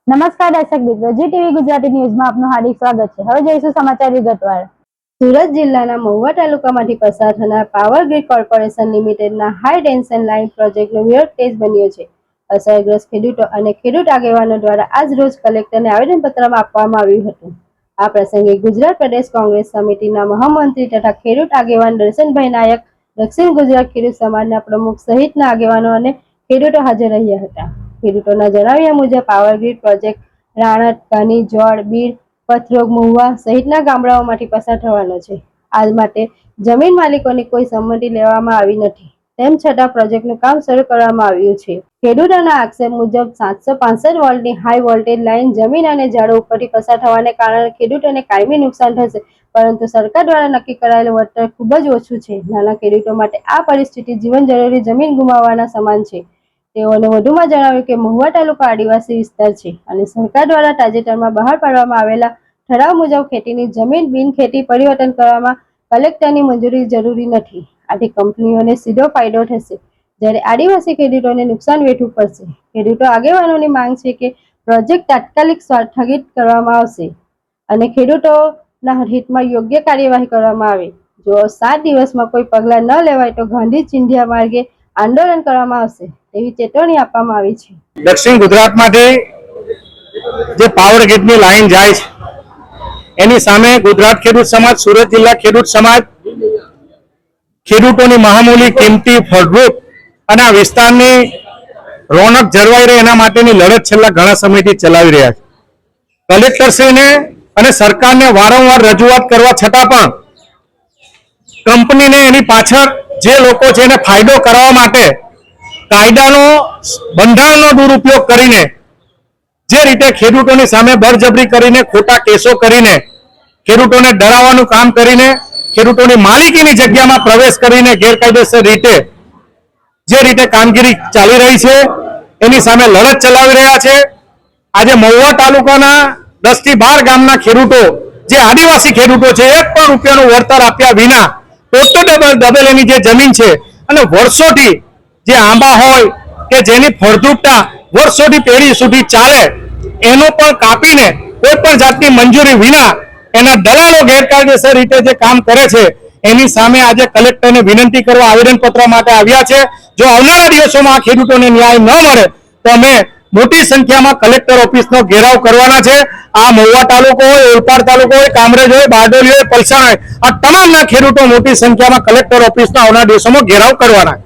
નમસ્કાર દર્શક મિત્રો, જી ટીવી ગુજરાતી ન્યૂઝમાં આપનું હાર્દિક સ્વાગત છે। હવે જોઈશું સમાચાર વિગતવાર। સુરત જિલ્લાના મહુવા તાલુકામાંથી પસાર થનાર પાવર ગ્રીડ કોર્પોરેશન લિમિટેડના હાઈ ટેન્શન લાઇન પ્રોજેક્ટનો વિરોધ કેસ બન્યો છે। અસરગ્રસ્ત ખેડૂતો અને ખેડૂત આગેવાનો દ્વારા આજ રોજ કલેક્ટરને આવેદનપત્ર આપવામાં આવ્યું હતું। આ પ્રસંગે ગુજરાત પ્રદેશ કોંગ્રેસ સમિતિના મહામંત્રી તથા ખેડૂત આગેવાન દર્શનભાઈ નાયક, દક્ષિણ ગુજરાત ખેડૂત સમાજના પ્રમુખ સહિતના આગેવાનો અને ખેડૂતો હાજર રહ્યા હતા। ખેડૂતોના જણાવ્યા મુજબ પાવર ગ્રીડ પ્રોજેક્ટ રાણત, કાની, જોડ, બીડ, પથરોગ, મહુવા સહિતના ગામડાઓમાંથી પસાર થવાનો છે। આજ માટે જમીન માલિકોની કોઈ સંમતિ લેવામાં આવી નથી, તેમ છતાં પ્રોજેક્ટનું કામ શરૂ કરવામાં આવ્યું છે। ખેડૂતોના આક્ષેપ મુજબ 765 વોલ્ટની હાઈ વોલ્ટેજ લાઇન જમીન અને ઝાડો ઉપરથી પસાર થવાને કારણે ખેડૂતોને કાયમી નુકસાન થશે, પરંતુ સરકાર દ્વારા નક્કી કરાયેલું વળતર ખૂબ જ ઓછું છે। નાના ખેડૂતો માટે આ પરિસ્થિતિ જીવન જરૂરી જમીન ગુમાવવાના સમાન છે। તેઓને વધુમાં જણાવ્યું કે મહુવા તાલુકા આદિવાસી વિસ્તાર છે અને સરકાર દ્વારા તાજેતરમાં બહાર પાડવામાં આવેલા ઠરાવ મુજબ ખેતીની જમીન બિનખેતી પરિવર્તન કરવામાં કલેક્ટરની મંજૂરી જરૂરી નથી। આથી કંપનીઓને સીધો ફાયદો થશે, જ્યારે આદિવાસી ખેડૂતોને નુકસાન વેઠવું પડશે। ખેડૂતો આગેવાનોની માંગ છે કે પ્રોજેક્ટ તાત્કાલિક સ્થગિત કરવામાં આવશે અને ખેડૂતોના હિતમાં યોગ્ય કાર્યવાહી કરવામાં આવે। જો 7 દિવસમાં કોઈ પગલાં ન લેવાય તો ગાંધી ચિંધ્યા માર્ગે આંદોલન કરવામાં આવશે તેવી ચેતવણી આપવામાં આવી છે। દક્ષિણ ગુજરાતમાંથી જે પાવર ગ્રીડની લાઈન જાય છે એની સામે ગુજરાત ખેડૂત સમાજ, સુરત જિલ્લા ખેડૂત સમાજ ખેડૂતોની મહામૂલી કિંમતી ફળદ્રુપ અને આ વિસ્તારની રોનક જળવાઈ રહે એના માટેની લડત છેલ્લા ઘણા સમયથી ચલાવી રહ્યા છે। કલેક્ટરશ્રીને અને સરકારને વારંવાર રજૂઆત કરવા છતાં પણ કંપનીને એની પાછળ જે લોકો છે એને ફાયદો કરવા માટે કાયદાનો, બંધારણનો દુરુપયોગ કરીને જે રીતે ખેડૂતોની સામે બળજબરી કરીને, ખોટા કેસો કરીને, ખેડૂતોને ડરાવવાનું કામ કરીને, ખેડૂતોની માલિકીની જગ્યામાં પ્રવેશ કરીને ગેરકાયદેસર રીતે જે રીતે કામગીરી ચાલી રહી છે એની સામે લડત ચલાવી રહ્યા છે। આજે મહુવા તાલુકાના 10 થી 12 ગામના ખેડૂતો જે આદિવાસી ખેડૂતો છે, 1 પણ રૂપિયાનું વળતર આપ્યા વિના દબેલેની જે જમીન છે અને વર્ષોથી જે આંબા હોય કે જેની ફળદ્રુપતા વર્ષોથી પેઢી સુધી ચાલે એનો પણ કાપીને કોઈ પણ જાતની મંજૂરી વિના એના દલાલો ગેરકાયદેસર રીતે જે કામ કરે છે એની સામે આજે કલેક્ટરને વિનંતી કરવા આવેદનપત્ર માટે આવ્યા છે। જો આવનારા દિવસોમાં આ ખેડૂતોને ન્યાય ન મળે તો અમે મોટી સંખ્યામાં કલેક્ટર ઓફિસનો ઘેરાવ કરવાના છે। આ મહુવા તાલુકો હોય, ઓલપાડ તાલુકો હોય, કામરેજ હોય, બારડોલી હોય, પલસાણ હોય, આ તમામના ખેડૂતો મોટી સંખ્યામાં કલેક્ટર ઓફિસનો આવનારા દિવસોમાં ઘેરાવ કરવાના છે।